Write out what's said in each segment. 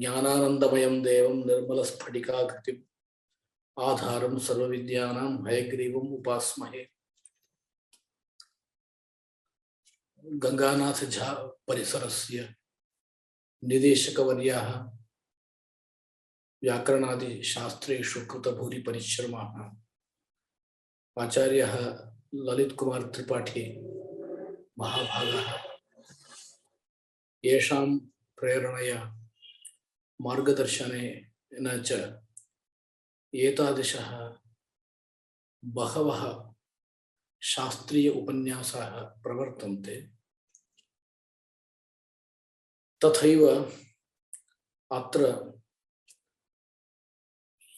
ज्ञानानंदमयं देवं निर्मलस्फटिकाकृतिम् आधारं सर्वविद्यानां हयग्रीवम् उपास्महे। गंगानाथ झा परिसरस्य निदेशकवर्याः व्याकरणादि शास्त्रेषु कृतभूरि परिश्रमाः आचार्यः ललित कुमार त्रिपाठी महाभागाः येषां प्रेरणया मार्गदर्शनेन च एतादृशः बहवः शास्त्रीय उपन्यासाः प्रवर्तन्ते। तथैव अत्र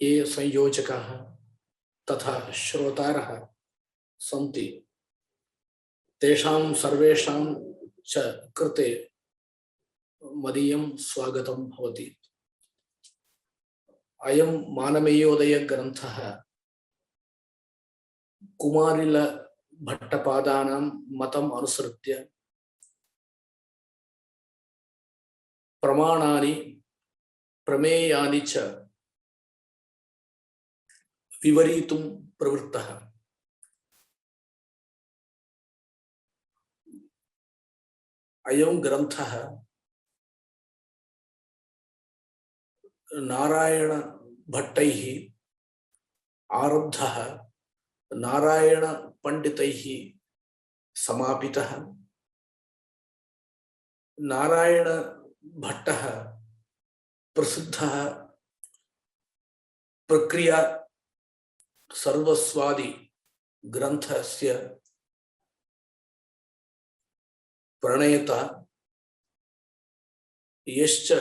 ये संयोजकाः तथा श्रोतारः सन्ति तेषां सर्वेषां च कृते मदीयं स्वागतं भवति। अयं मानमेयोदय ग्रन्थः कुमारिल भट्टपादानां मतम् अनुसृत्य प्रमाणानि प्रमेयानि च विवरीतुं प्रवृत्तः। अयं ग्रन्थः नारायण भट्टैः आरब्धः नारायण पंडितैः समापितः। नारायण भट्टः प्रसिद्धः प्रक्रिया सर्वस्वादि ग्रन्थस्य प्रणेता यश्च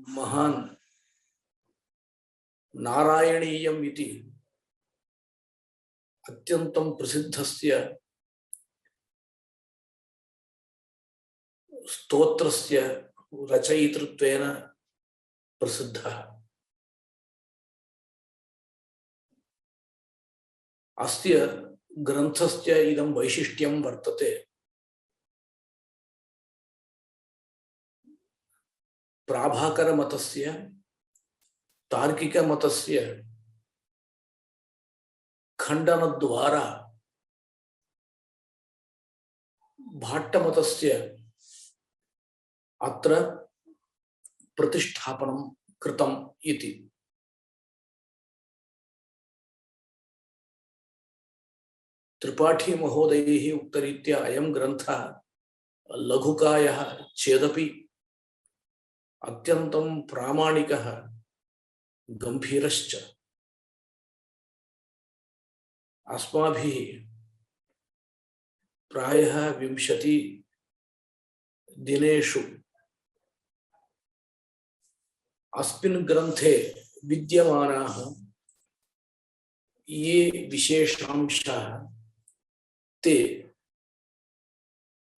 महान् नारायणीयम् इति अत्यन्तं प्रसिद्धस्य स्तोत्रस्य रचयितृत्वेन प्रसिद्धः। अस्य ग्रन्थस्य इदं वैशिष्ट्यं वर्तते प्राभाकरमतस्य तार्किकमतस्य खण्डनद्वारा भाट्टमतस्य अत्र प्रतिष्ठापनं कृतम् इति। त्रिपाठी महोदयैः उक्तरीत्या अयं ग्रन्थः लघुकायः चेदपि अत्यन्तं प्रामाणिकः गंभीरश्च। अस्माभिः प्रायः 20 दिनेषु अस्मिन् ग्रन्थे विद्यमानाः ये विशेषांशाः ते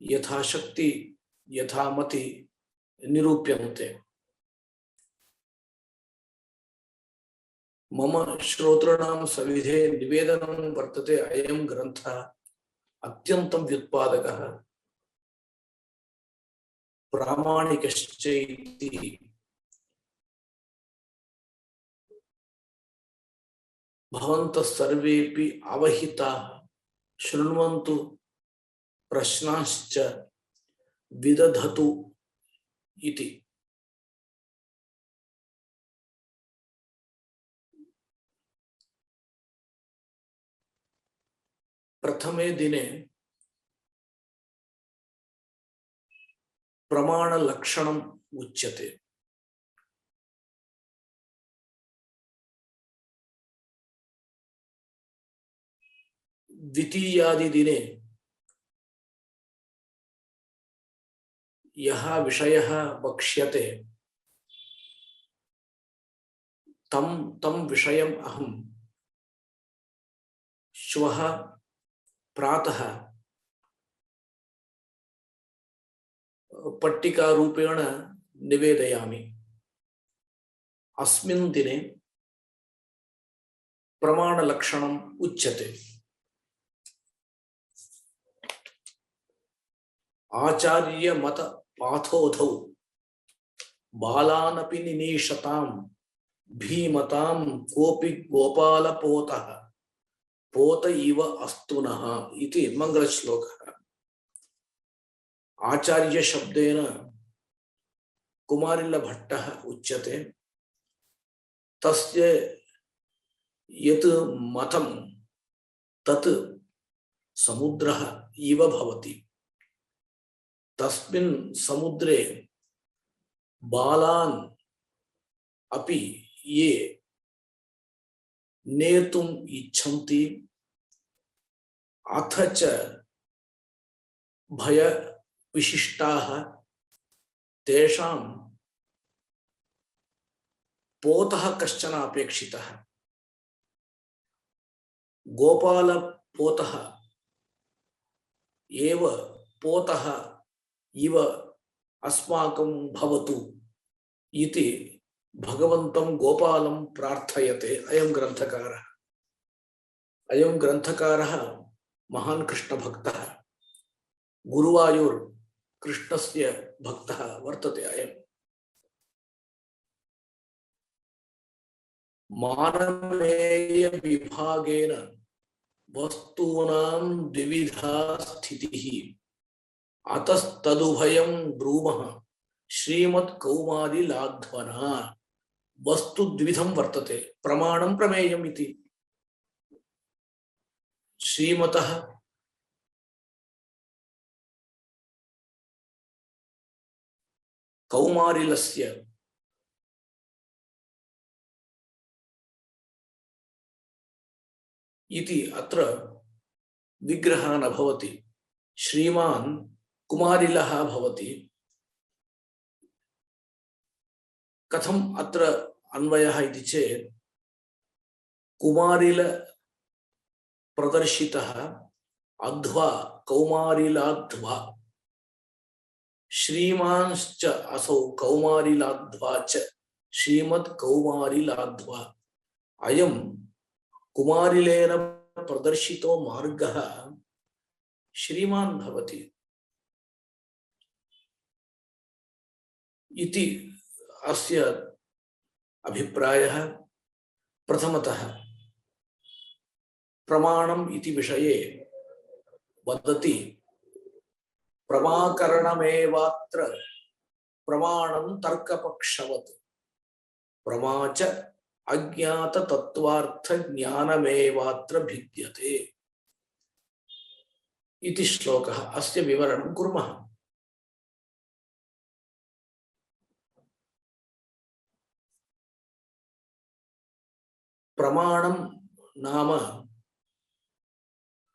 यथाशक्ति यथामति निरूप्यन्ते। मम श्रोतॄणां सविधे निवेदनं वर्तते अयं ग्रन्थः अत्यन्तं व्युत्पादकः प्रामाणिकश्च इति। भवन्तः सर्वेपि अवहिताः शृण्वन्तु प्रश्नाश्च विदधतु इति। प्रथमे दिने प्रमाणलक्षणम् उच्यते। द्वितीयादिदिने यः विषयः वक्ष्यते तं विषयम् अहं श्वः प्रातः पट्टिकारूपेण निवेदयामि। अस्मिन् दिने प्रमाणलक्षणम् उच्यते। आचार्य मत पाथोधौ बालानपि निनीशतां भीमतां कोऽपि गोपालपोतः पोत इव अस्तु नः इति मङ्गलश्लोकः। आचार्य शब्देन कुमारिलभट्टः उच्यते। तस्य यत् मतं तत् समुद्रः इव भवति। तस्मिन् समुद्रे बालान् अपि ये नेतुम् इच्छन्ति अथ च भयविशिष्टाः तेषां पोतः कश्चन अपेक्षितः। गोपालपोतः एव पोतः इव अस्माकं भवतु इति भगवन्तं गोपालं प्रार्थयते अयं ग्रन्थकारः। अयं ग्रन्थकारः महान् कृष्णभक्तः, गुरुवायूर् कृष्णस्य भक्तः वर्तते। अयं मानवेय विभागेन वस्तूनां द्विविधा स्थितिः अतस्तदुभयं ब्रूमः श्रीमत्कौमारिलाध्वना। वस्तु द्विविधं वर्तते, प्रमाणं प्रमेयम् इति। श्रीमतः कौमारिलस्य इति अत्र विग्रहः न भवति, श्रीमान् कुमारिलः भवति। कथम अत्र अन्वयः इति चेत् कुमारिल प्रदर्शितः अध्वा कौमारिलाध्वा, श्रीमांश्च असौ कौमारिलाध्वा च श्रीमत् कौमारिलाध्वा। अयं कुमारिलेन प्रदर्शितो मार्गः श्रीमान् भवति इति अस्य अभिप्रायः। प्रथमतः प्रमाणम् इति विषये वदति, प्रमाकरणमेवात्र प्रमाणं तर्कपक्षवत् प्रमा च अज्ञात तत्वार्थ ज्ञानमेवात्र भिद्यते इति श्लोकः। अस्य विवरणं कुर्मः। प्रमाणं नाम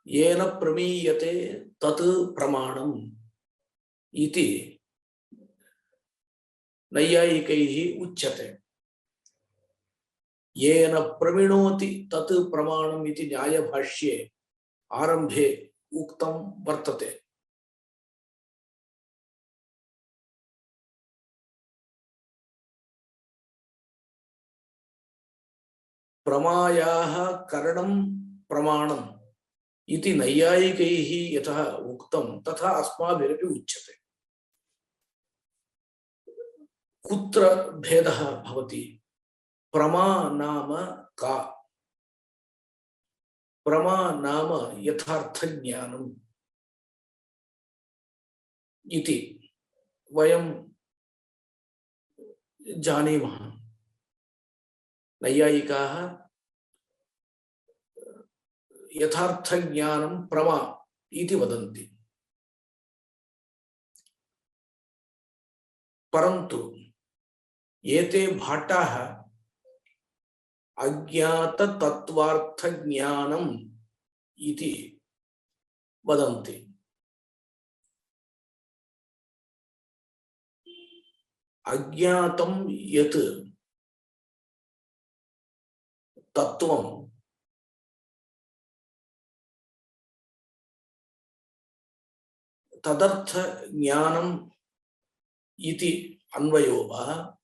येन प्रमीयते तत् प्रमाणम् इति नैयायिकैः उच्यते। येन प्रमिणोति तत् प्रमाणम् इति न्यायभाष्ये आरम्भे उक्तं वर्तते। प्रमायाः करणं प्रमाणम् इति नैयायिकैः यतः उक्तं तथा अस्माभिरपि उच्यते। कुत्र भेदः भवति? प्रमा नाम का? प्रमा नाम यथार्थ ज्ञानम् इति वयं जानीमः। नैयायिकाः यथार्थ ज्ञानं प्रमा इति वदन्ति। परन्तु एते भाटाः अज्ञात तत्वार्थ ज्ञानम् इति वदन्ति। अज्ञातं यत् तत्वं तदर्थ ज्ञानम् इति अन्वयो वा,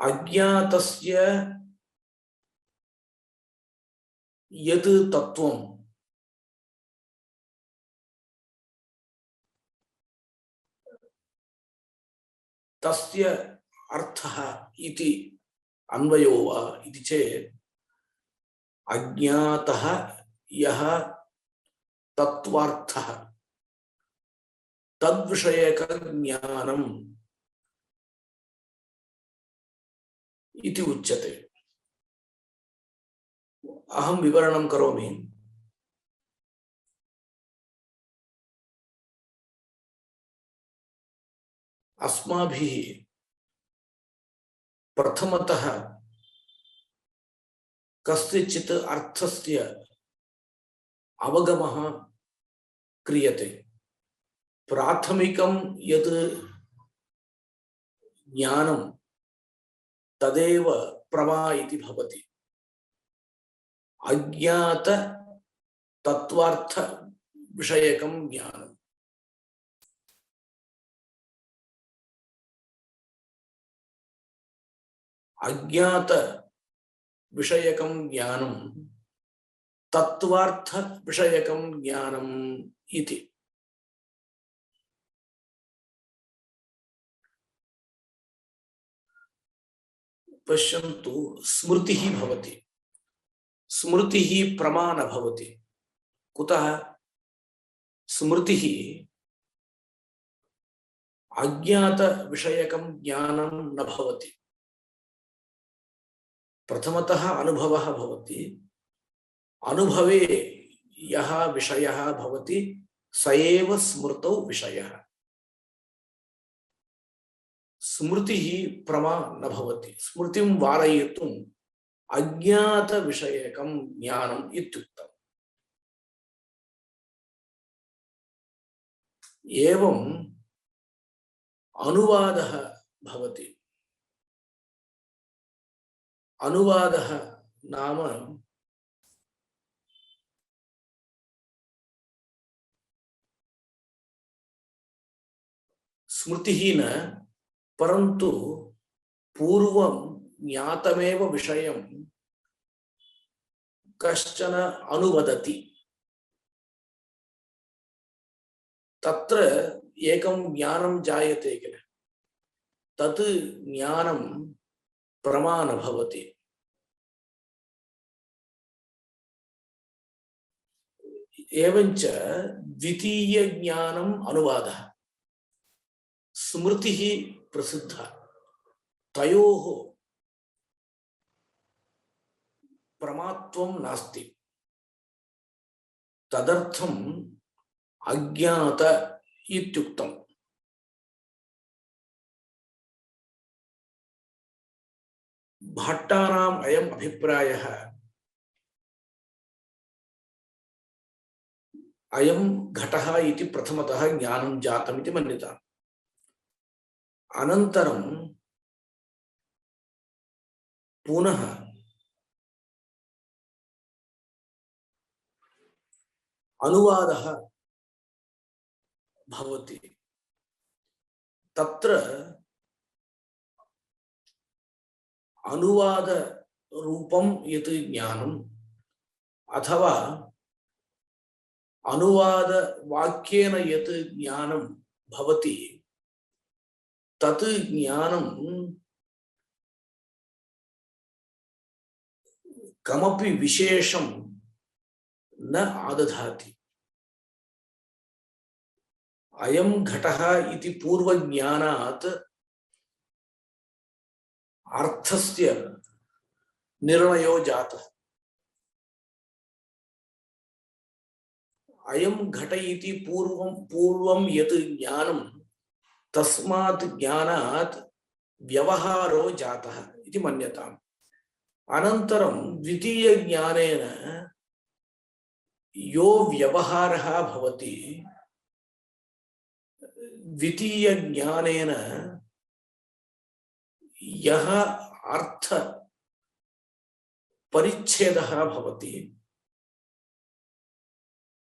अज्ञातस्य यत् तत्वं तस्य अर्थः इति अन्वयो वा इति चेत् अज्ञातः यः तत्त्वार्थः तद्विषयकज्ञानम् इति उच्यते। अहं विवरणं करोमि। अस्माभिः प्रथमतः कस्यचित् अर्थस्य अवगमः क्रियते। प्राथमिकं यत् ज्ञानं तदेव प्रमा इति भवति। अज्ञात तत्त्वार्थ विषयकं ज्ञानम्। अज्ञात विषयकं ज्ञानं तत्त्वार्थ विषयकं ज्ञानम् इति। पश्यन्तु, स्मृतिः भवति। स्मृतिः प्रमा न भवति। कुतः? स्मृतिः अज्ञात विषयकं ज्ञानं न भवति। प्रथमतः अनुभवः भवति। अनुभवे यः विषयः भवति स एव स्मृतौ विषयः। स्मृतिः प्रमा न भवति। स्मृतिं वारयितुम् अज्ञात विषयकं ज्ञानम् इत्युक्तम्। एवम् अनुवादः भवति। अनुवादः नाम स्मृतिः न, परन्तु पूर्वं ज्ञातमेव विषयं कश्चन अनुवदति। तत्र एकं ज्ञानं जायते किल, तत् ज्ञानं प्रमा न भवति। एवञ्च द्वितीय ज्ञानम् अनुवादः। स्मृतिः प्रसिद्धा। तयोः प्रमात्वं नास्ति। तदर्थम् अज्ञात इत्युक्तम्। भट्टानाम् अयम् अभिप्रायः। अयं घटः इति प्रथमतः ज्ञानं जातम् इति मन्यताम्। अनन्तरं पुनः अनुवादः भवति। तत्र अनुवाद रूपं यत् ज्ञानम् अथवा अनुवाद वाक्येन यत् ज्ञानं भवति तत् ज्ञानं कमपि विशेषं न आदधाति। अयं घटः इति पूर्वज्ञानात् अर्थस्य निर्णयो जातः। अयं घट इति पूर्वं यत् ज्ञानं तस्मात् ज्ञानात् व्यवहारो जातः इति मन्यताम्। अनन्तरं द्वितीय ज्ञानेन यो व्यवहारः भवति, द्वितीय ज्ञानेन यः अर्थ परिच्छेदः भवति,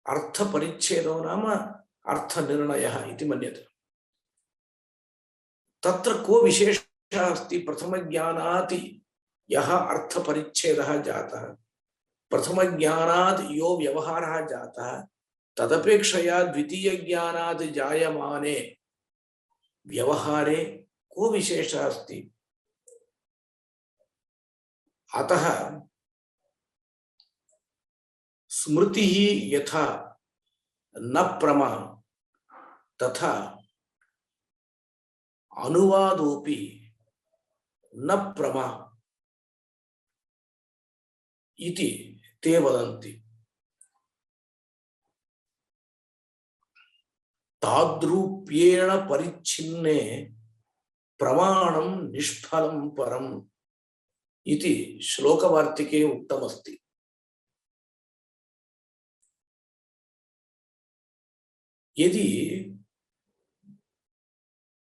अर्थ परिच्छेदो नाम अर्थ निर्णयः इति मन्यते। तत्र को विशेषः अस्ति? प्रथम ज्ञानात् यः अर्थ परिच्छेदः जातः, प्रथम ज्ञानात् यो व्यवहारः जातः, तदपेक्षया द्वितीय ज्ञानात् जायमाने व्यवहारे को विशेषः अस्ति? अतः स्मृति यथा न प्रमा तथा अनुवादोपि न प्रमा इति ते वदन्ति। ताद्रूप्येण परिच्छिन्ने प्रमाणं निष्फलं परम् इति श्लोकवार्तिके उक्तमस्ति। यदि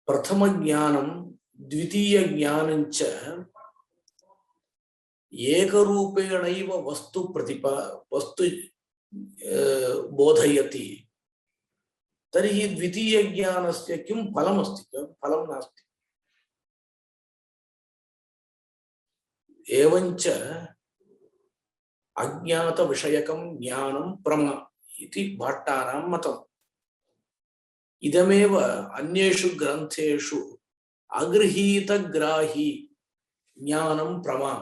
प्रथम ज्ञानं द्वितीय ज्ञानं च एकरूपेणैव वस्तु बोधयति तर्हि द्वितीय ज्ञानस्य किं फलमस्ति? फलं नास्ति। एवञ्च अज्ञात विषयकं ज्ञानं प्रमा इति भाट्टानां मतम्। इदमेव अन्येषु ग्रन्थेषु अगृहीतग्राही ज्ञानं प्रमा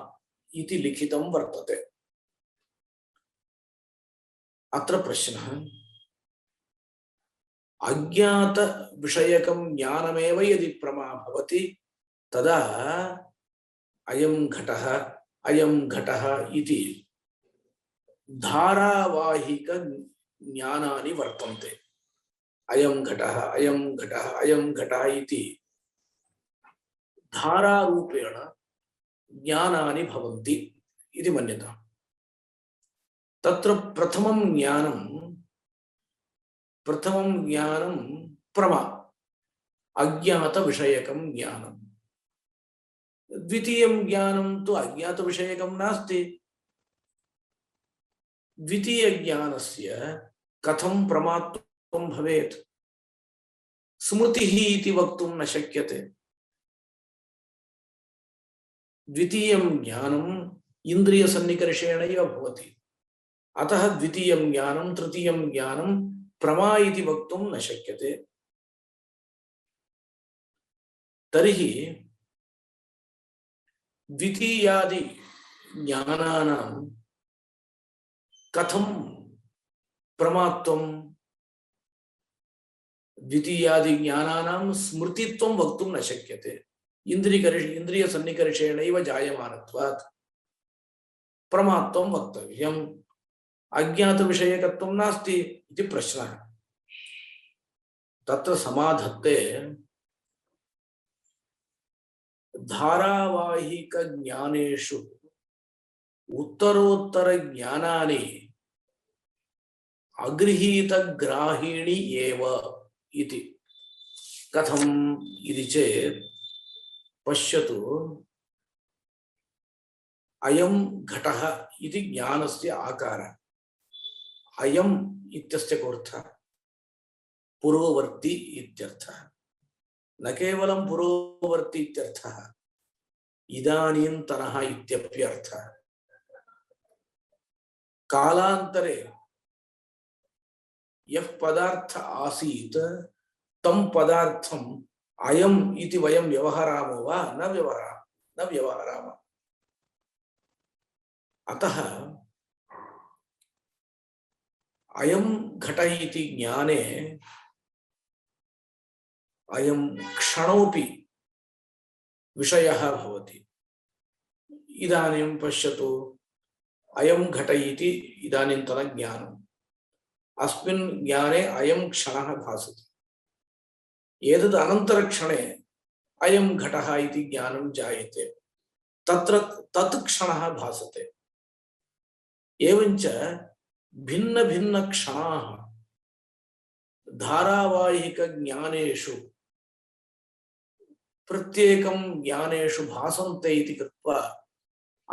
इति लिखितं वर्तते। अत्र प्रश्नः, अज्ञात विषयकं ज्ञानमेव यदि प्रमा भवति तदा अयं घटः इति धारावाहिक ज्ञानानि वर्तन्ते। अयं घटः इति धारारूपेण ज्ञानानि भवन्ति इति मन्यता। तत्र प्रथमं ज्ञानं प्रमा अज्ञात विषयकं ज्ञानं। द्वितीयं ज्ञानं तु अज्ञात विषयकं नास्ति। द्वितीय ज्ञानस्य कथं प्रमात्वं भवेत्? स्मृतिः इति वक्तुं न शक्यते। द्वितीयं ज्ञानम् इन्द्रियसन्निकर्षेणैव भवति। अतः द्वितीयं ज्ञानं तृतीयं ज्ञानं प्रमा इति वक्तुं न शक्यते। तर्हि द्वितीयादि ज्ञानानां कथं प्रमात्वं? द्वितीयादि ज्ञानानां स्मृतित्वं वक्तुं न शक्यते। इन्द्रियसन्निकर्षेणैव जायमानत्वात् प्रमात्वं वक्तव्यम्। अज्ञात विषयकत्वं नास्ति इति प्रश्नः। तत्र समाधत्ते धारावाहिक ज्ञानेषु उत्तरोत्तर ज्ञानानि अगृहीत ग्राहिणी एव इति। कथम् इति चेत् पश्यतु, अयं घटः इति ज्ञानस्य आकारः। अयम् इत्यस्य कोऽर्थः? पुरोवर्ती इत्यर्थः। न केवलं पुरोवर्ती इत्यर्थः, इदानीन्तनः इत्यप्यर्थः। कालान्तरे यः पदार्थ आसीत् तं पदार्थम् अयम् इति वयं व्यवहरामो वा? न व्यवहरामः। अतः अयं घट इति ज्ञाने अयं क्षणोपि विषयः भवति। इदानीं पश्यतु, अयं घट इति इदानीन्तन ज्ञानम्। अस्मिन् ज्ञाने अयं क्षणः भासते। एतद् अनन्तरक्षणे अयं घटः इति ज्ञानं जायते। तत्र तत् क्षणः भासते। एवञ्च भिन्न भिन्न क्षणाः धारावाहिक ज्ञानेषु प्रत्येकं ज्ञानेषु भासन्ते इति कृत्वा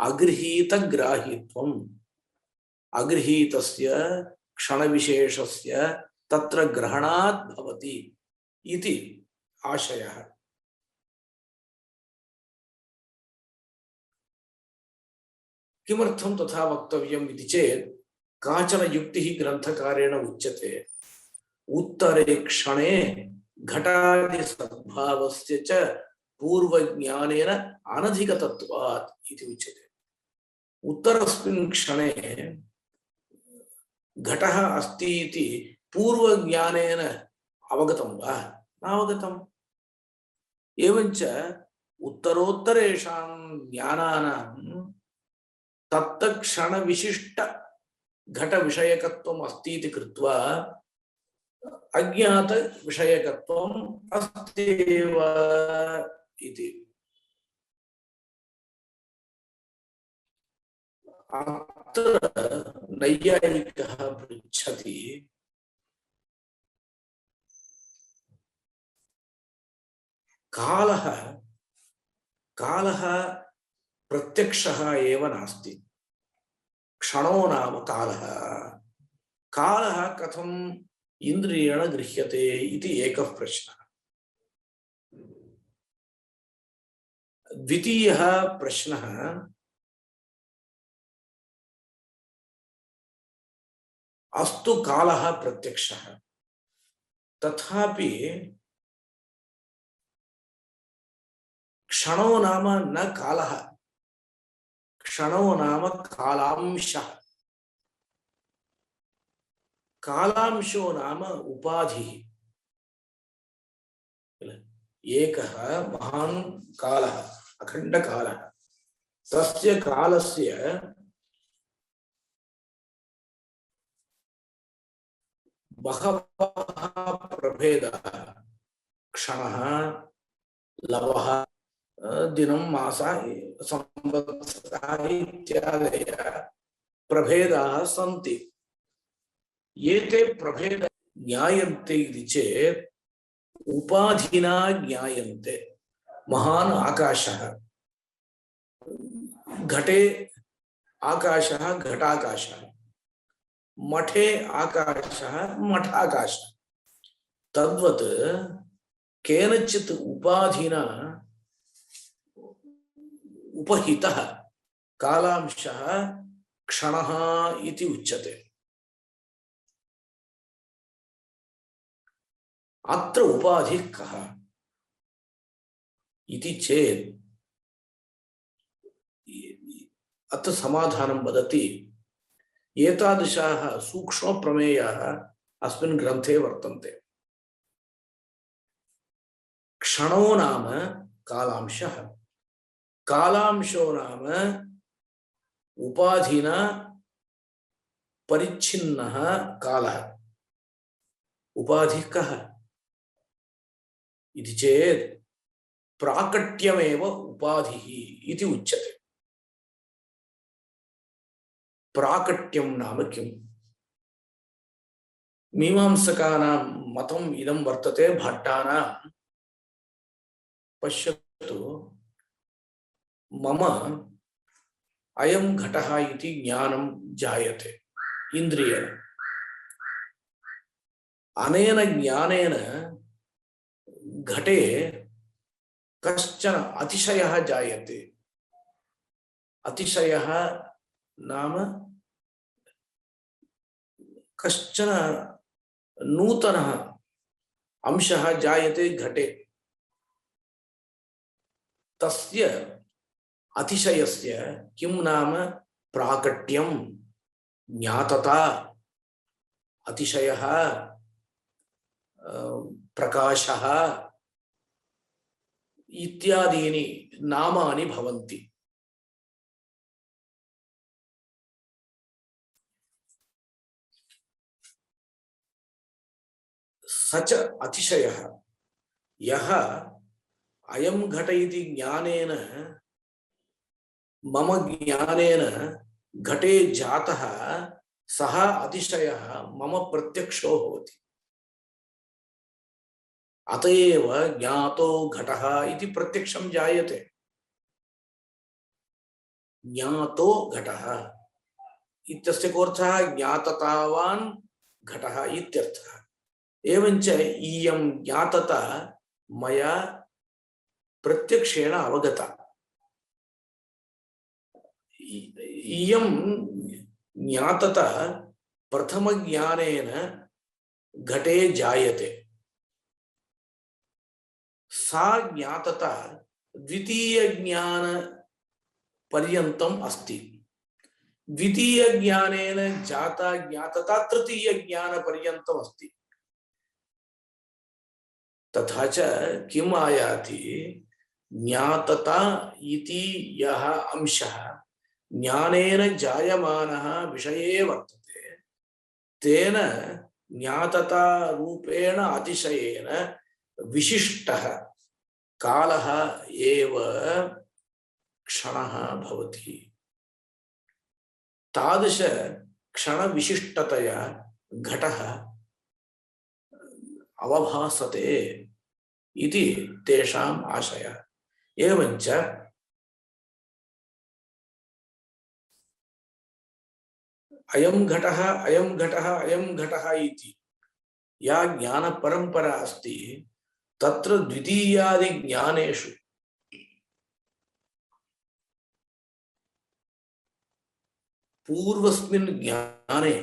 अगृहीतग्राहित्वम्, अगृहीतस्य क्षणविशेषस्य तत्र ग्रहणात् भवति इति आशयः। किमर्थं तथा वक्तव्यम् इति चेत् काचन युक्तिः ग्रन्थकारेण उच्यते। उत्तरे क्षणे घटादि सद्भावस्य च पूर्वज्ञानेन अनधिगतत्वात् इति उच्यते। उत्तरस्मिन् क्षणे घटः अस्ति इति पूर्वज्ञानेन अवगतं वा नावगतम् एवञ्च उत्तरोत्तरेषां ज्ञानानां तत्तक्षणविशिष्ट घटविषयकत्वम् अस्ति इति कृत्वा अज्ञातविषयकत्वम् अस्त्येव इति अत्र नैयायिकः पृच्छति कालः कालः प्रत्यक्षः एव नास्ति क्षणो नाम कालः कालः कथम् इन्द्रियेण गृह्यते इति एकः प्रश्नः द्वितीयः प्रश्नः अस्तु कालः प्रत्यक्षः तथापि क्षणो नाम न कालः क्षणो नाम कालांशः कालांशो नाम उपाधिः एकः महान् कालः अखण्डकालः तस्य कालस्य बहवः प्रभेदाः क्षणः लवः दिनं मासः संवत्सरः इत्यादयः प्रभेदाः सन्ति एते प्रभेदाः ज्ञायन्ते इति चेत् उपाधिना ज्ञायन्ते महान् आकाशः घटे आकाशः घटाकाशः मठे आकाशः मठाकाशः तद्वत् केनचित् उपाधिना उपहितः कालांशः क्षणः इति उच्यते अत्र उपाधिः कः इति चेत् अत्र समाधानं वदति एतादृशाः सूक्ष्मप्रमेयाः अस्मिन् ग्रन्थे वर्तन्ते क्षणो नाम कालांशः कालांशो नाम उपाधिना परिच्छिन्नः कालः उपाधिः कः इति चेत् प्राकट्यमेव उपाधिः इति उच्यते प्राकट्यं नाम किम् मीमांसकानां मतम् इदं वर्तते भट्टानां पश्यतु मम अयं घटः इति ज्ञानं जायते इन्द्रियेण अनेन ज्ञानेन घटे कश्चन अतिशयः जायते अतिशयः नाम कश्चन नूतनः अंशः जायते घटे तस्य अतिशयस्य किं नाम प्राकट्यं ज्ञातता अतिशयः प्रकाशः इत्यादीनि नामानि भवन्ति सच अतिशयः यः अयं घट इति ज्ञानेन मम ज्ञानेन घटे जातः सः अतिशयः मम प्रत्यक्षो भवति अतएव ज्ञातो घटः इति प्रत्यक्षं जायते ज्ञातो घटः इत्यस्य कोऽर्थः ज्ञाततावान् घटः इत्यर्थः एवञ्च इयं ज्ञातता मया प्रत्यक्षेण अवगता इयं ज्ञातता प्रथमज्ञानेन घटे जायते सा ज्ञातता द्वितीय ज्ञान पर्यन्तम् अस्ति द्वितीय ज्ञानेन जाता ज्ञातता तृतीय ज्ञान पर्यन्तम् अस्ति। तथा च किम् आयाति ज्ञातता इति यः अंशः ज्ञानेन जायमानः विषये वर्तते तेन ज्ञातता रूपेण अतिशयेन विशिष्टः कालः एव क्षणः भवति। तादृश क्षण विशिष्टतया घटः अवभासते इति तेषाम् आशयः। एवञ्च अयं घटः अयं घटः अयं घटः इति या ज्ञानपरम्परा अस्ति तत्र द्वितीयादि ज्ञानेषु पूर्वस्मिन् ज्ञाने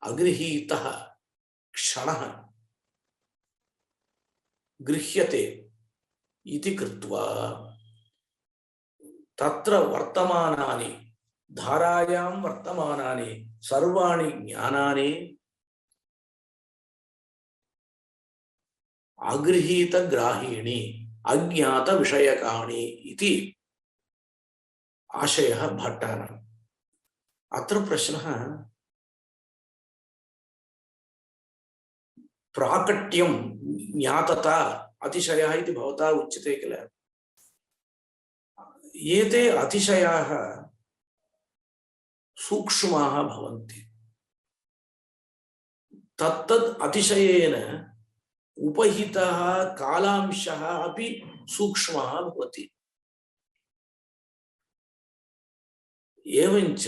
अगृहीतः क्षणः गृह्यते इति कृत्वा तत्र वर्तमानानि धारायां वर्तमानानि सर्वाणि ज्ञानानि अगृहीतग्राहीणि अज्ञातविषयकाणि इति आशयः भट्टानाम्। अत्र प्रश्नः प्राकट्यं ज्ञातता अतिशयः इति भवता उच्यते किल। एते अतिशयाः सूक्ष्माः भवन्ति। तत्तद् अतिशयेन उपहितः कालांशः अपि सूक्ष्मः भवति। एवञ्च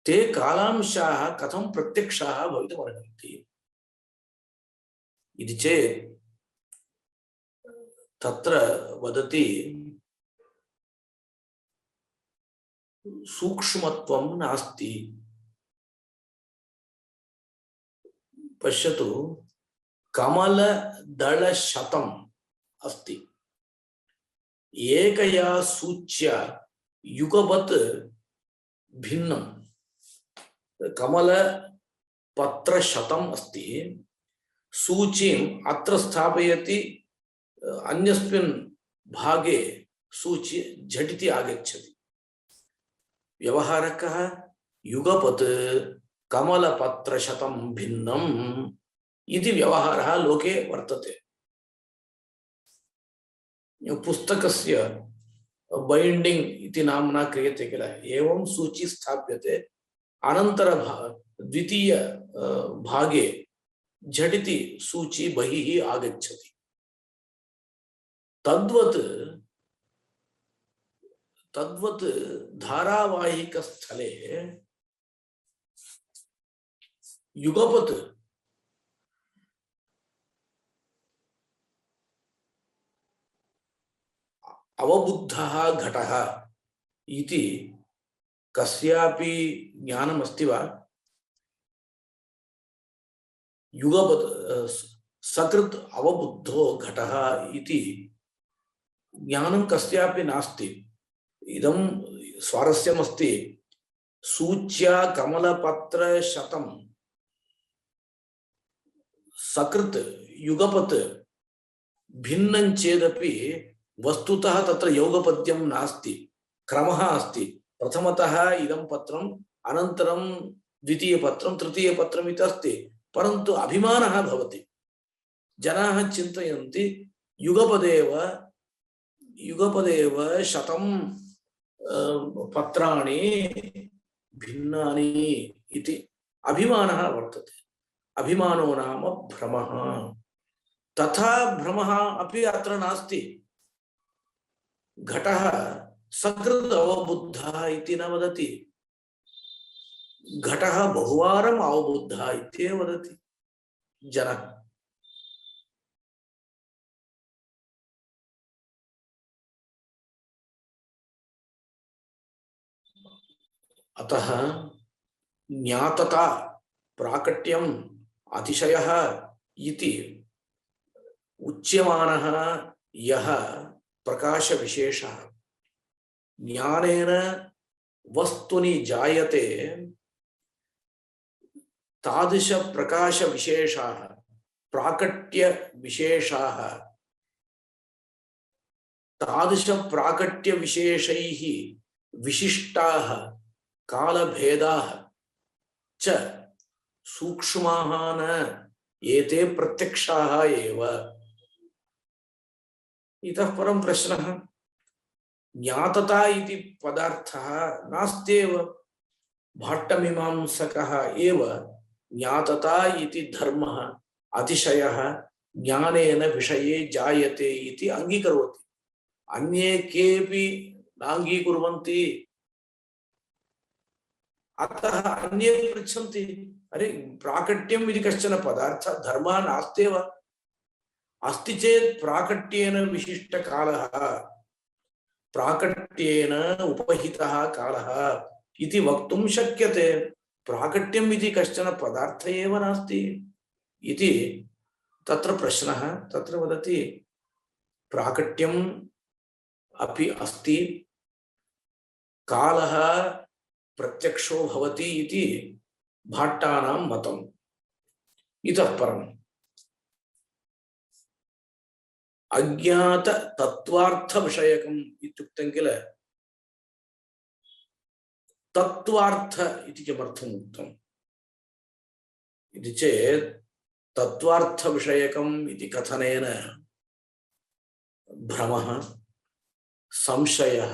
ते कालांशाः कथं प्रत्यक्षाः भवितुमर्हन्ति इति चेत् तत्र वदति सूक्ष्मत्वं नास्ति। पश्यतु, कमलदलशतम् अस्ति, एकया सूच्या युगपत् भिन्नं कमलपत्रशतम् अस्ति। सूचीम् अत्र स्थापयति, अन्यस्मिन् भागे सूची झटिति आगच्छति। व्यवहारः कः? युगपत् कमलपत्रशतं भिन्नम् इति व्यवहारः लोके वर्तते। पुस्तकस्य बैंडिंग इति नाम्ना क्रियते किल। एवं सूची स्थाप्यते, अनंतर द्वितीय भागे झटिति सूची बहिः आगच्छति। तद्वत् धारावाहिक स्थले युगपत् अवबुद्धः घटः इति कस्यापि ज्ञानमस्ति वा? युगपत् सकृत् अवबुद्धो घटः इति ज्ञानं कस्यापि नास्ति। इदं स्वारस्यमस्ति। सूच्या कमलपत्रशतं सकृत् युगपत् भिन्नं चेदपि वस्तुतः तत्र योगपद्यं नास्ति, क्रमः अस्ति। प्रथमतः इदं पत्रम्, अनन्तरं द्वितीयपत्रं, तृतीयपत्रम् इति अस्ति, परन्तु अभिमानः भवति। जनाः चिन्तयन्ति युगपदेव शतं पत्राणि भिन्नानि इति अभिमानः वर्तते। अभिमानो नाम भ्रमः। तथा भ्रमः अपि अत्र नास्ति। घटः सकृत् अवबुद्धः इति न वदति, घटः बहुवारम् अवबुद्धः इत्येव वदति जनः। अतः ज्ञातता प्राकट्यम् अतिशयः इति उच्यमानः यः प्रकाश विशेषः ज्ञानेन वस्तुनि जायते तादृश प्रकाश विशेषाः प्राकट्य विशेषाः तादृश प्राकट्य विशेषैः विशिष्टाः कालभेदाः च सूक्ष्माः न एते प्रत्यक्षाः एव। इतः परं प्रश्नः ज्ञातता इति पदार्थः नास्त्येव। भाट्टमीमांसकः एव ज्ञातता इति धर्मः अतिशयः ज्ञानेन विषये जायते इति अंगीकरोति। अन्ये केऽपि नाङ्गीकुर्वन्ति। अतः अन्ये पृच्छन्ति, अरे प्राकट्यम् इति कश्चन पदार्थः धर्मः नास्त्येव। अस्ति चेत् प्राकट्येन विशिष्टकालः प्राकट्येन उपहितः कालः इति वक्तुं शक्यते। प्राकट्यम् इति कश्चन पदार्थः एव नास्ति इति तत्र प्रश्नः। तत्र वदति प्राकट्यम् अपि अस्ति, कालः प्रत्यक्षो भवति इति भाट्टानां मतम्। इतः परम् अज्ञात तत्वार्थ विषयकम् इत्युक्तं किल। तत्वार्थ इति किमर्थम् उक्तम् इति चेत् तत्वार्थ विषयकम् इति कथनेन भ्रमः संशयः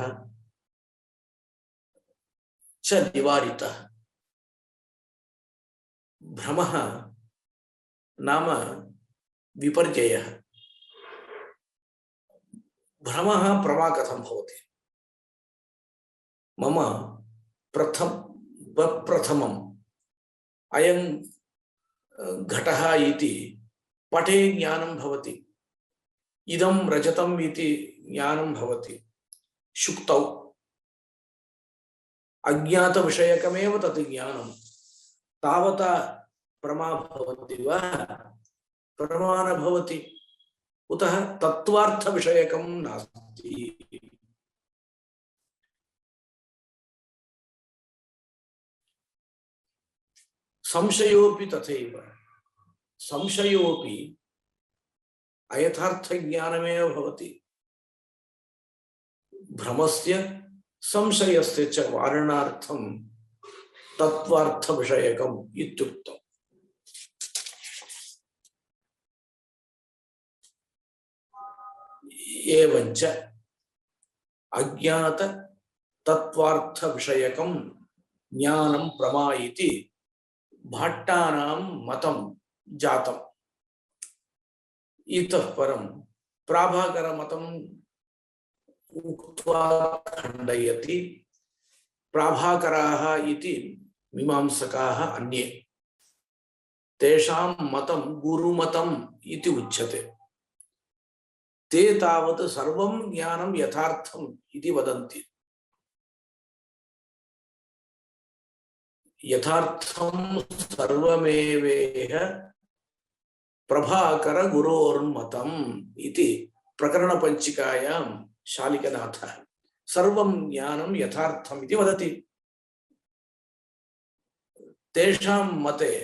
च निवारितः। भ्रमः नाम विपर्ययः। भ्रमः प्रमा कथं भवति। मम प्रथमम् अयं घटः इति पटे ज्ञानं भवति। इदं रजतम् इति ज्ञानं भवति। शुक्तौ अज्ञात विषयकमेव तत् ज्ञानं। तावता प्रमा भवति वा? प्रमा न भवति। उतः तत्वार्थ विषयकं नास्ति। संशयोपि तथैव। संशयोपि अयथार्थ ज्ञानमेव भवति। भ्रमस्य संशयस्य च वारणार्थं तत्वार्थ विषयकम् इत्युक्तम्। एवञ्च अज्ञात तत्वार्थ विषयकं ज्ञानं प्रमा इति भाट्टानां मतं जातम्। इतः परं प्राभाकरमतम् उक्त्वा खण्डयति। प्राभाकराः इति मीमांसकाः अन्ये। तेषां मतं गुरुमतम् इति उच्यते। ते तावत् सर्वं ज्ञानं यथार्थम् इति वदन्ति। यथार्थं सर्वमेवेह प्रभाकर गुरोर्मतम् इति प्रकरणपञ्चिकायां शालिकनाथः सर्वं ज्ञानं यथार्थम् इति वदति। तेषां मते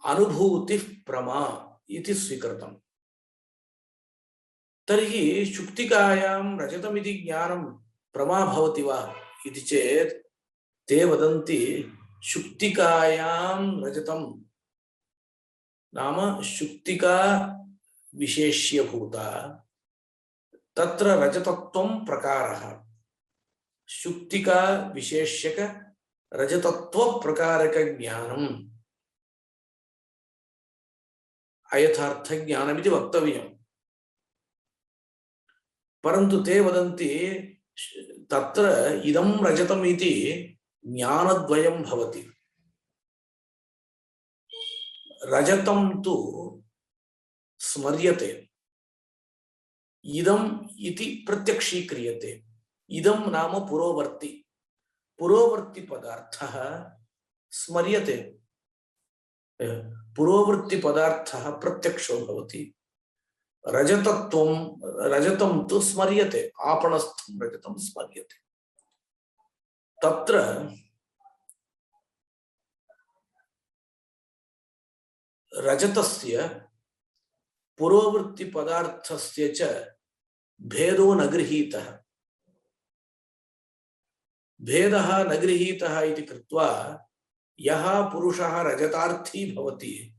अनुभूतिः प्रमा इति स्वीकृतम्। तर्हि शुक्तिकायां रजतमिति ज्ञानं प्रमा भवति वा इति चेत् ते वदन्ति शुक्तिकायां रजतं नाम शुक्तिका विशेष्यभूता। तत्र रजतत्वं प्रकारः। शुक्तिका विशेष्यक रजतत्व प्रकारक ज्ञानम् अयथार्थ ज्ञानमिति वक्तव्यम्। परन्तु ते वदन्ति तत्र इदं रजतम् इति ज्ञानद्वयं भवति। रजतं तु स्मर्यते, इदम् इति प्रत्यक्षीक्रियते। इदं नाम पुरोवर्ति। पुरोवर्ति पदार्थः रजतत्वं रजतं तु स्मर्यते, आपणस्थं रजतं स्मर्यते। तत्र रजतस्य पुरोवृत्ति पदार्थस्य च भेदो न गृहीतः। भेदः न गृहीतः इति कृत्वा यः पुरुषः रजतार्थी भवति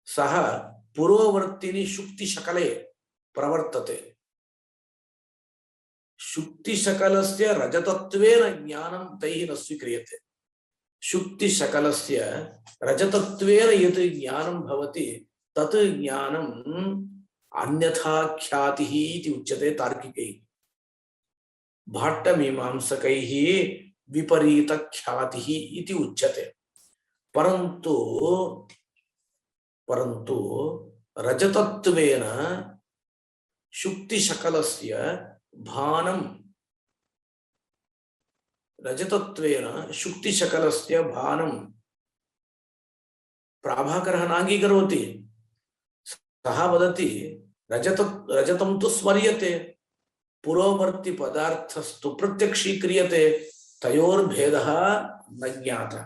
सः पुरोवर्तिनि शुक्तिशकले प्रवर्तते। शुक्तिशकलस्य रजतत्वेन ज्ञानं तैः न स्वीक्रियते। शुक्तिशकलस्य रजतत्वेन यत् ज्ञानं भवति तत् ज्ञानम् अन्यथा ख्यातिः इति उच्यते तार्किकैः। भाट्टमीमांसकैः विपरीत ख्यातिः इति उच्यते। परन्तु रजतत्वेन शुक्तिशकलस्य भानं रजतत्वेन शुक्तिशकलस्य भानं प्राभाकरः नाङ्गीकरोति। सः वदति रजतं तु स्मर्यते, पुरोवर्ति पदार्थस्तु प्रत्यक्षीक्रियते, तयोर्भेदः न ज्ञातः।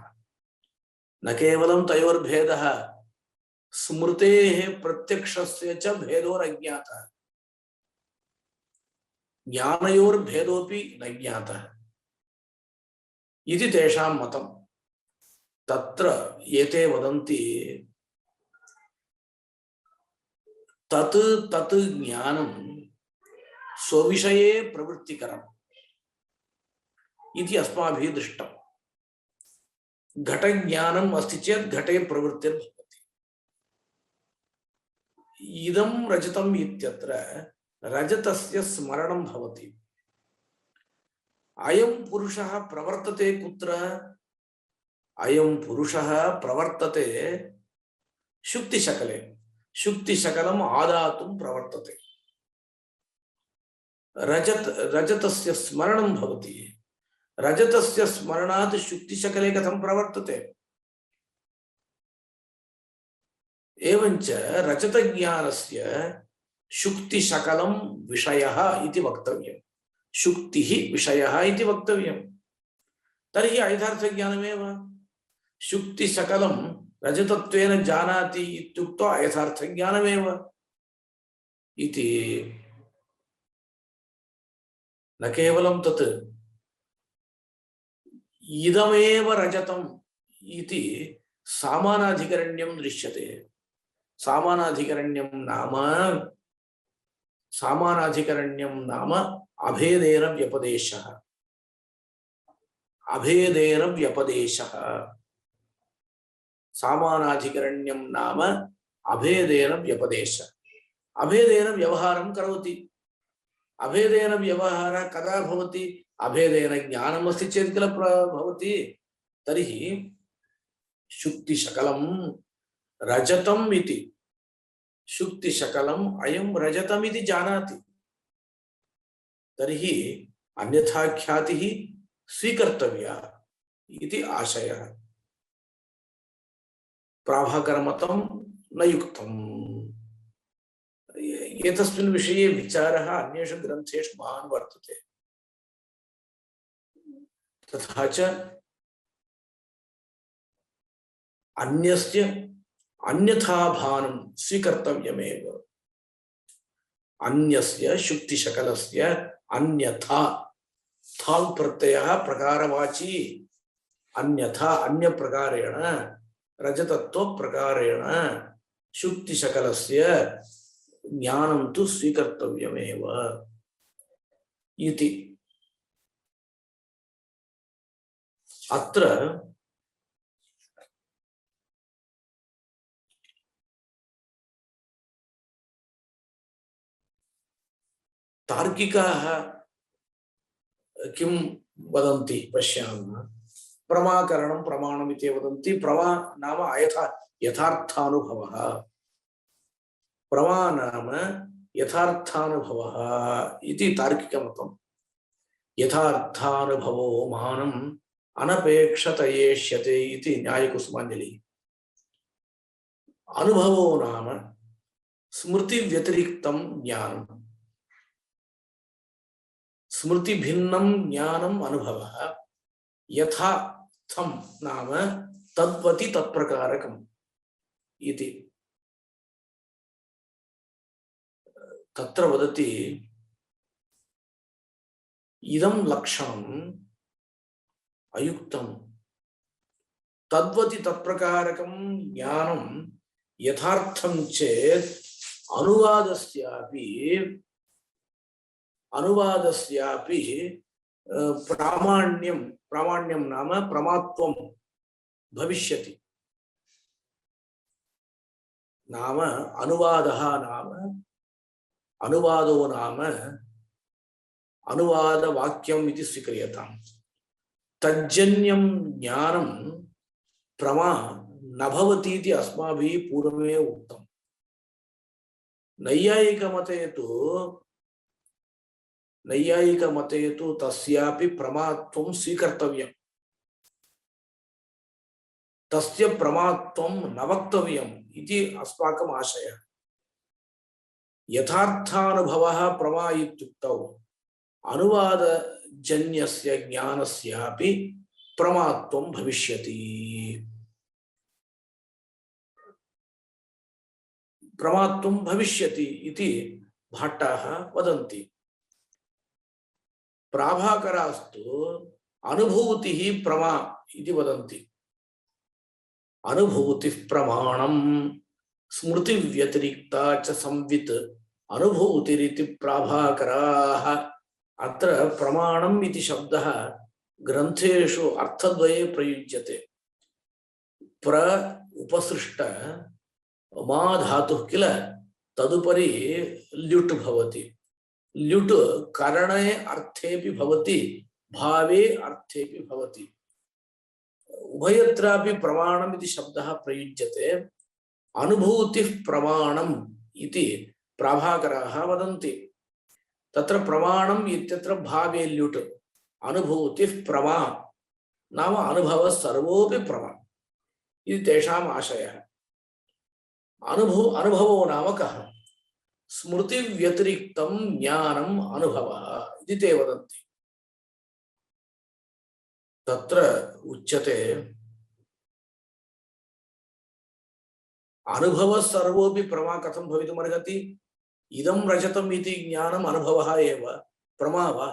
न केवलं तयोर्भेदः, स्मृतेः प्रत्यक्षस्य च भेदो न ज्ञातः, ज्ञानयोर्भेदोऽपि न ज्ञातः इति तेषां मतं। तत्र एते वदन्ति तत् तत् ज्ञानं स्वविषये प्रवृत्तिकरम् इति अस्माभिः दृष्टम्। घटज्ञानम् अस्ति चेत् घटे प्रवृत्तिर्भवति। इदं रजतम् इत्यत्र रजतस्य स्मरणं भवति। अयं पुरुषः प्रवर्तते कुत्र? अयं पुरुषः प्रवर्तते शुक्तिशकले। शुक्तिशकलम् आदातुं प्रवर्तते। रजतस्य स्मरणं भवति। रजतस्य स्मरणात् शुक्तिशकले कथं प्रवर्तते? एवञ्च रजतज्ञानस्य शुक्तिशकलं विषयः इति वक्तव्यम्। शुक्तिः विषयः इति वक्तव्यम्। तर्हि अयथार्थज्ञानमेव। शुक्तिशकलं रजतत्वेन जानाति इत्युक्त्वा अयथार्थज्ञानमेव इति। न केवलं तत्, इदमेव रजतम् इति सामानाधिकरण्यं दृश्यते। सामानाधिकरण्यं नाम अभेदेन व्यपदेशः। अभेदेन व्यपदेशः। सामानाधिकरण्यं नाम अभेदेन व्यपदेश। अभेदेन व्यवहारं करोति। अभेदेन व्यवहारः कदा भवति? अभेदेन ज्ञानम् अस्ति चेत् किल भवति। तर्हि शुक्तिशकलं रजतम् इति, शुक्तिशकलम् अयं रजतम् इति जानाति। तर्हि अन्यथा ख्यातिः स्वीकर्तव्या इति आशयः। प्राभाकरमतं न युक्तम्। एतस्मिन् विषये विचारः अन्येषु ग्रन्थेषु महान् वर्तते। तथा च अन्यस्य अन्यथा भानं स्वीकर्तव्यमेव। अन्यस्य शुक्तिशकलस्य अन्यथा, थां प्रत्ययः प्रकारवाची। अन्यथा अन्यप्रकारेण रजतत्व प्रकारेण शुक्तिशकलस्य ज्ञानं तु स्वीकर्तव्यमेव इति। अत्र तार्किकाः किं वदन्ति पश्यामः। प्रमाकरणं प्रमाणम् इति वदन्ति। प्रमा नाम यथार्थानुभवः। प्रमा नाम यथार्थानुभवः इति तार्किकमतम्। यथार्थानुभवो मानम् अनपेक्षतयेष्यते इति न्यायकुसुमाञ्जलिः। अनुभवो नाम स्मृति व्यतिरिक्तं ज्ञानं, स्मृति भिन्नं ज्ञानम् अनुभवः यथा थम नाम तद्वति तत्प्रकारकम् इति। तत्र वदति इदं लक्षणम् अयुक्तं तद्वति तत्प्रकारकं ज्ञानं यथार्थं चेत् अनुवादस्यापि प्रामाण्यं नाम प्रमात्वं भविष्यति। नाम अनुवादो नाम अनुवादवाक्यम् इति स्वीक्रियताम्। तज्जन्यं ज्ञानं प्रमा न भवति इति अस्माभिः पूर्वमेव उक्तम्। नैयायिकमते तु तस्यापि प्रमात्वं स्वीकर्तव्यम्, तस्य प्रमात्वं न वक्तव्यम् इति अस्माकम् आशयः। यथार्थानुभवः प्रमा इत्युक्तौ अनुवादजन्यस्य ज्ञानस्यापि प्रमात्वं भविष्यति। प्रमात्वं भविष्यति इति भट्टाः वदन्ति। प्राभाकरास्तु अनुभूतिः प्रमा इति वदन्ति। अनुभूतिः प्रमाणं स्मृति व्यतिरिक्ता च संवित् अनुभूतिरिति प्राभाकराः। अत्र प्रमाणम् इति शब्दः ग्रन्थेषु अर्थद्वये प्रयुज्यते। प्र उपसृष्ट मा धातुः किल, तदुपरि ल्युट् भवति। ल्युट् करणे अर्थेपि भवति, भावे अर्थेपि भवति। उभयत्रापि प्रमाणम् इति शब्दः प्रयुज्यते। अनुभूतिः प्रमाणम् इति प्राभाकराः वदन्ति। तत्र प्रमाणम् इत्यत्र भावे ल्युट्, अनुभूतिः प्रमा नाम अनुभवः सर्वोऽपि प्रमा इति तेषाम् आशयः। अनुभवो नाम कः? स्मृति व्यतिरिक्तं ज्ञानम् अनुभवः इति ते वदन्ति। तत्र उच्यते अनुभवः सर्वोऽपि प्रमा कथं भवितुमर्हति? इदं रजतम् इति ज्ञानम् अनुभवः एव, प्रमा वा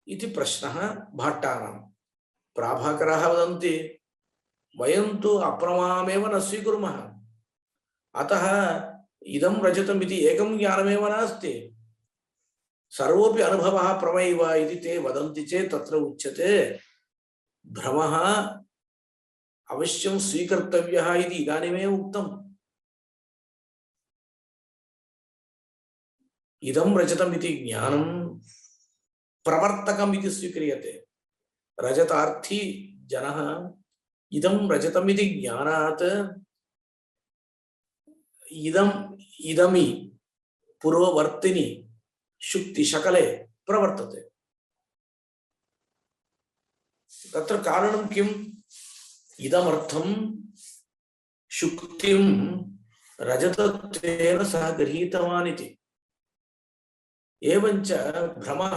इति प्रश्नः भाट्टानां। प्राभाकराः वदन्ति वयं तु अप्रमामेव न स्वीकुर्मः, अतः इदं रजतम् इति एकं ज्ञानमेव नास्ति, सर्वोऽपि अनुभवः प्रमैव इति ते वदन्ति चेत् तत्र उच्यते भ्रमः अवश्यं स्वीकर्तव्यः इति इदानीमेव उक्तम्। इदं रजतम् इति ज्ञानं प्रवर्तकम् इति स्वीक्रियते। रजतार्थी जनः इदं रजतम् इति ज्ञानात् इदमी पुरोवर्तिनी शुक्ति शकले प्रवर्तते। तत्र कारणं किम्? इदमर्थं शुक्तिं रजतत्वेन सह गृहीतवान् इति। एवञ्च भ्रमः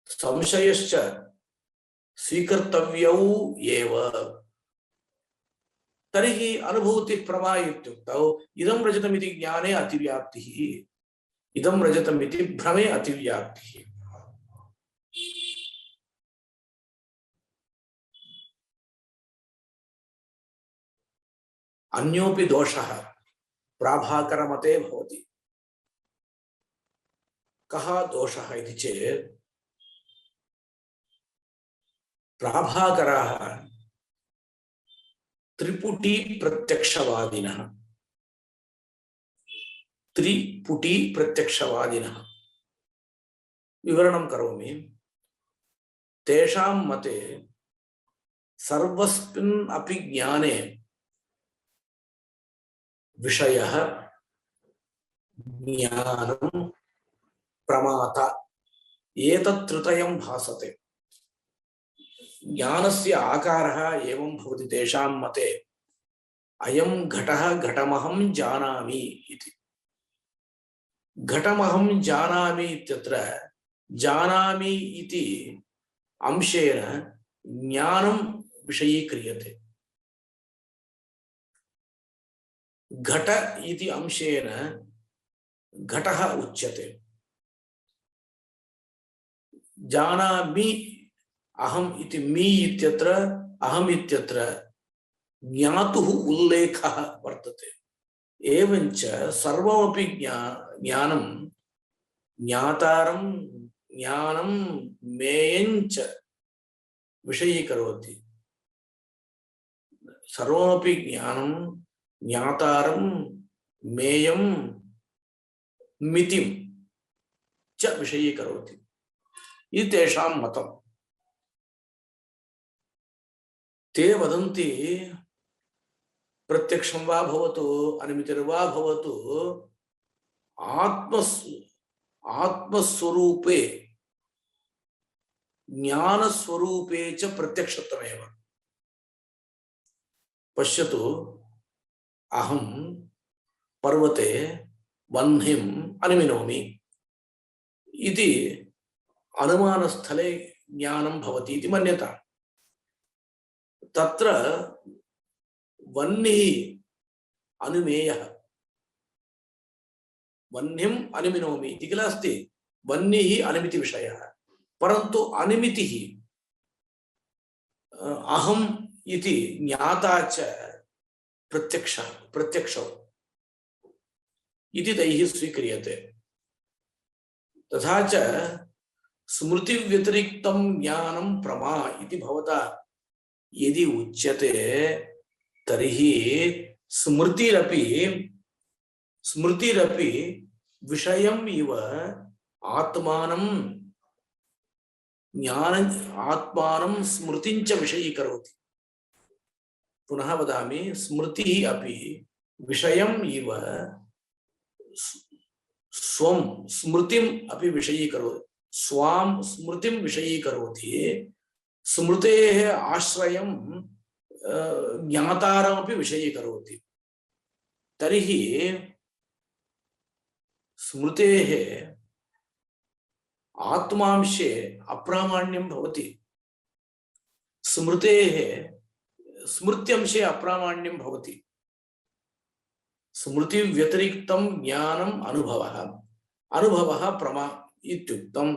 संशयश्च स्वीकर्तव्यौ एव। तर्हि अनुभूतिः प्रमा इत्युक्तौ इदं रजतमिति ज्ञाने अतिव्याप्तिः, इदं रजतमिति भ्रमे अतिव्याप्तिः। अन्योपि दोषः प्राभाकरमते भवति। कः दोषः इति चेत् प्राभाकराः त्रिपुटी प्रत्यक्षवादिनः, त्रिपुटी प्रत्यक्षवादिनः। विवरणं करोमि। तेषां मते सर्वस्मिन् अपि ज्ञाने विषयः ज्ञानं प्रमाता एतत् त्रितयं भासते। ज्ञानस्य आकारः एवं भवति तेषां मते। अयं घटः घटमहं जानामि इति। घटमहं जानामि इत्यत्र जानामि इति अंशेन ज्ञानं विषयीक्रियते। घट इति अंशेन घटः उच्यते। जानामि अहम् इति मी इत्यत्र अहम् इत्यत्र ज्ञातुः उल्लेखः वर्तते। एवञ्च सर्वमपि ज्ञानं ज्ञातारं ज्ञानं मेयञ्च विषयीकरोति। सर्वमपि ज्ञानं ज्ञातारं मेयं मितिं च विषयीकरोति इति तेषां मतम्। ते वदन्ति प्रत्यक्षं वा भवतु अनुमितिर्वा भवतु आत्मस्वरूपे ज्ञानस्वरूपे च प्रत्यक्षत्वमेव। पश्यतु, अहं पर्वते वह्निम् अनुमिनोमि इति अनुमानस्थले ज्ञानं भवति इति मन्यता। तत्र वह्निः अनुमेयः, वह्निम् अनुमिनोमि इति किल अस्ति। वह्निः अनुमिति विषयः, परन्तु अनुमितिः अहम् इति ज्ञाता च प्रत्यक्षौ इति तैः स्वीक्रियते। तथा च स्मृतिव्यतिरिक्तं ज्ञानं प्रमा इति भवता यदि उच्यते तर्हि स्मृतिरपि विषयम् इव आत्मानं स्मृतिञ्च विषयीकरोति। पुनः वदामि, स्मृतिः अपि विषयम् इव स्वं स्मृतिम् अपि विषयीकरोति, स्वां स्मृतिं विषयीकरोति। स्मृतेः आश्रयं ज्ञातारमपि विषयीकरोति। तर्हि स्मृतेः आत्मांशे अप्रामाण्यं भवति, स्मृत्यंशे अप्रामाण्यं भवति। स्मृतिव्यतिरिक्तं ज्ञानम् अनुभवः प्रमा इत्युक्तं।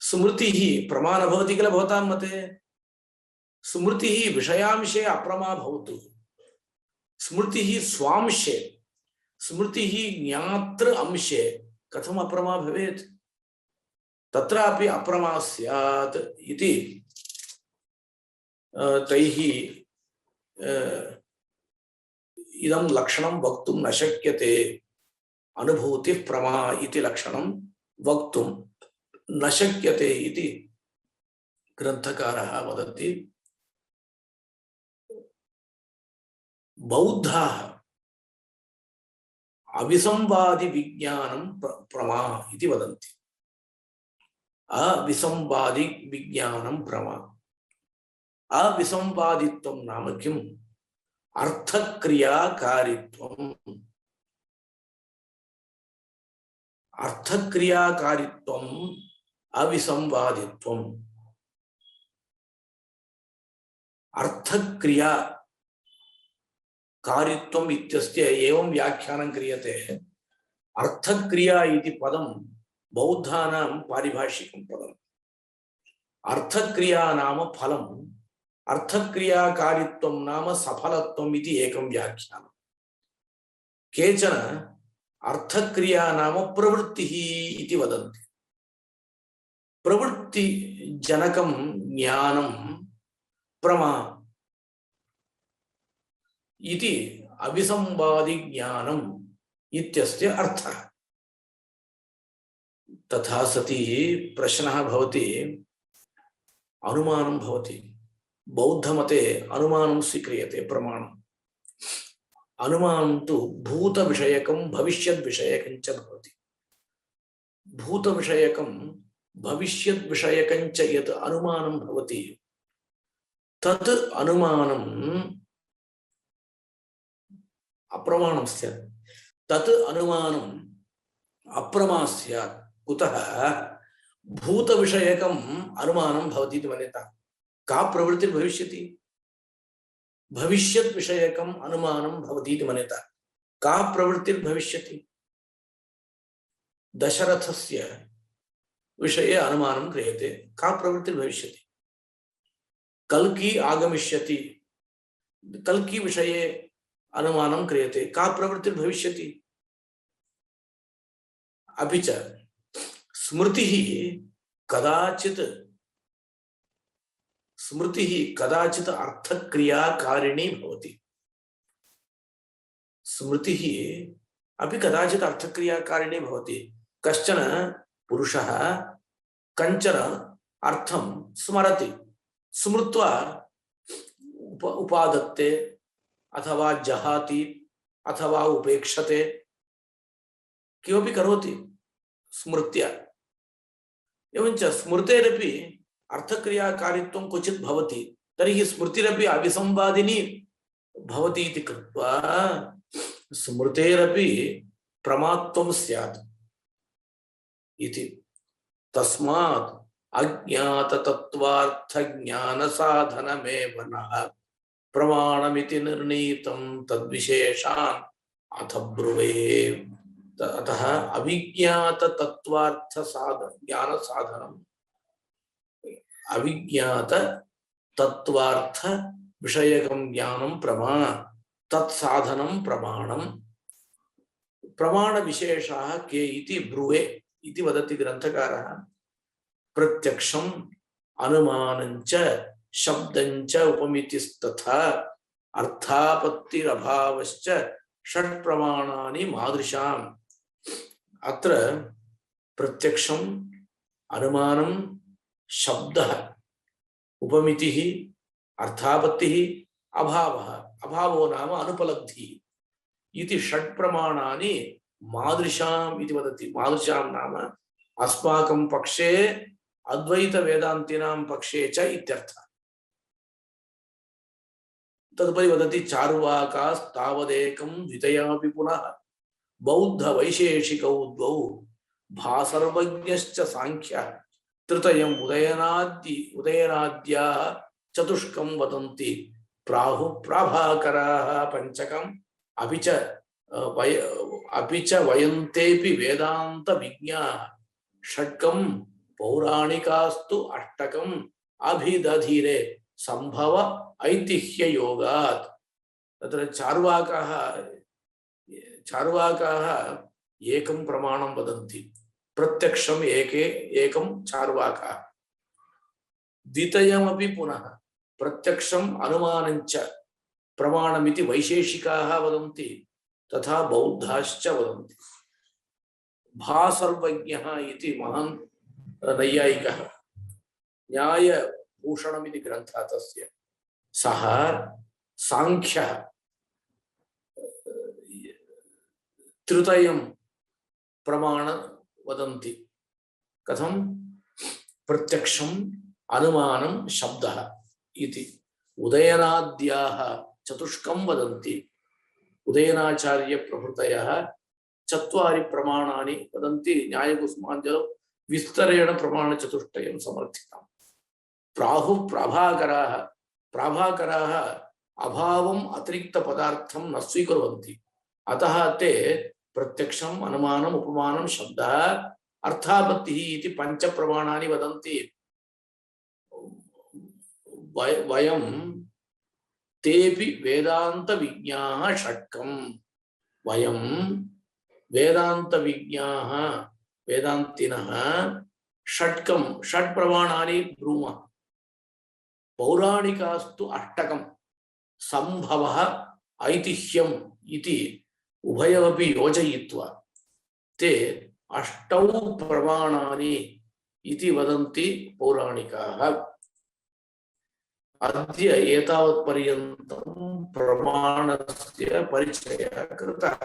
स्मृतिः प्रमा न भवति किल भवतां मते। स्मृतिः विषयांशे अप्रमा भवतु, स्मृतिः स्वांशे, स्मृतिः ज्ञातृ अंशे कथम अप्रमा भवेत्। तत्रापि अप्रमा स्यात् इति तैः इदं लक्षणं वक्तुं न शक्यते। अनुभूतिः प्रमा इति लक्षणं वक्तुं न शक्यते इति ग्रन्थकारः वदति। बौद्धाः अविसंवादि विज्ञानं प्रमा इति वदन्ति। अविसंवादि विज्ञानं प्रमा। अविसंवादित्वं नाम किम्? अर्थक्रियाकारित्वम्। अर्थक्रियाकारित्वम् अविसंवादित्वम्। अर्थक्रिया कारित्वम् इत्यस्य एवं व्याख्यानं क्रियते। अर्थक्रिया इति पदं बौद्धानां पारिभाषिकं पदम्। अर्थक्रिया नाम फलम्, अर्थक्रियाकारित्वं नाम सफलत्वम् इति एकं व्याख्यानं। केचन अर्थक्रिया नाम प्रवृत्तिः इति वदन्ति। प्रवृत्तिजनकं ज्ञानं प्रमा इति अविसंवादि ज्ञानम् इत्यस्य अर्थः। तथा सति प्रश्नः भवति, अनुमानं भवति। बौद्धमते अनुमानं स्वीक्रियते प्रमाणम्। अनुमानं तु भूतविषयकं भविष्यद्विषयकं च भवति। भूतविषयकं भविष्यद्विषयकं च यत् अनुमानं भवति तत् अनुमानं अप्रमाणं स्यात् तत् अनुमानम् अप्रमा स्यात् कुतः भूतविषयकम् अनुमानं भवति इति मन्यताम् का प्रवृत्तिर्भविष्यति भविष्यत् विषयकम् अनुमानं भवति इति मन्यताम् का प्रवृत्तिर्भविष्यति दशरथस्य विषये अनुमानं क्रियते का प्रवृत्तिर्भविष्यति कल्की आगमिष्यति कल्की विषये अनुमानं क्रियते का प्रवृत्तिर्भविष्यति अपि च स्मृतिः कदाचित् अर्थक्रियाकारिणी भवति स्मृतिः अपि कदाचित् अर्थक्रियाकारिणी भवति कश्चन पुरुषः कंचन अर्थं स्मरति स्मृत्वा उपादत्ते अथवा जहाति अथवा उपेक्षते किमपि करोति स्मृत्या एवञ्च स्मृतेरपि अर्थक्रियाकारित्वं क्वचित् भवति तर्हि स्मृतिरपि अविसंवादिनी भवति इति कृत्वा स्मृतेरपि प्रमात्वं स्यात् इति तस्मात् अज्ञाततत्त्वार्थज्ञानसाधनमेव नः प्रमाणमिति निर्णीतं तद्विशेषान् अथ ब्रुवे अतः ज्ञानसाधनम् अविज्ञाततत्त्वार्थ विषयकं ज्ञानं प्रमा तत्साधनं प्रमाणम् प्रमाणविशेषाः के इति ब्रुवे इति वदति ग्रन्थकारः प्रत्यक्षम् अनुमानञ्च शब्दञ्च उपमितिस्तथा अर्थापत्तिरभावश्च षट्प्रमाणानि मादृशाम् अत्र प्रत्यक्षम् अनुमानं शब्दः उपमितिः अर्थापत्तिः अभावः अभावो नाम अनुपलब्धिः इति षट्प्रमाणानि मादृशाम् इति वदति मादृशां नाम अस्माकं पक्षे अद्वैत वेदान्तिनां पक्षे च इत्यर्थः तदुपरि वदति चार्वाकास्तावदेकं द्वितयापि पुनः बौद्ध वैशेषिकौ द्वौ भासर्वज्ञश्च सांख्यः तृतीयम् उदयनाद्याः चतुष्कं वदन्ति प्राहु प्राभाकराः पंचकम् अपि च वयन्तेपि वेदान्त विज्ञाः षट्कं पौराणिकास्तु अष्टकम् अभिदधीरे संभव ऐतिह्य योगात् तत्र चार्वाकाः एकं प्रमाणं वदन्ति प्रत्यक्षम् एकं चार्वाकाः द्वितीयमपि पुनः प्रत्यक्षम् अनुमानञ्च प्रमाणमिति वैशेषिकाः वदन्ति तथा बौद्धाश्च वदन्ति भासर्वज्ञः इति महान् नैयायिकः न्यायभूषणमिति ग्रन्थः तस्य सः सांख्यः तृतीयं प्रमाण वदन्ति कथं प्रत्यक्षम् अनुमानं शब्दः इति उदयनाद्याः चतुष्कं वदन्ति उदयनाचार्य प्रभृतयः चत्वारि प्रमाणानि वदन्ति न्यायकुसुमाञ्जलौ विस्तरेण प्रमाणचतुष्टयं समर्थितम् प्राहुः प्राभाकराः अभावम् अतिरिक्तपदार्थं न स्वीकुर्वन्ति अतः ते प्रत्यक्षम् अनुमानम् उपमानं शब्दः अर्थापत्तिः इति पंच प्रमाणानि वदन्ति वयं तेपि वेदांत विज्ञाः षट्कम् वयं वेदांत विज्ञाः वेदांतिनः षट्कम् षट् प्रमाणानि ब्रूमः पौराणिकास्तु अष्टकम् संभवः ऐतिह्यम् इति उभयमपि योजयित्वा ते अष्टौ प्रमाणानि इति वदन्ति पौराणिकाः अद्य एतावत्पर्यन्तं प्रमाणस्य परिचयः कृतः।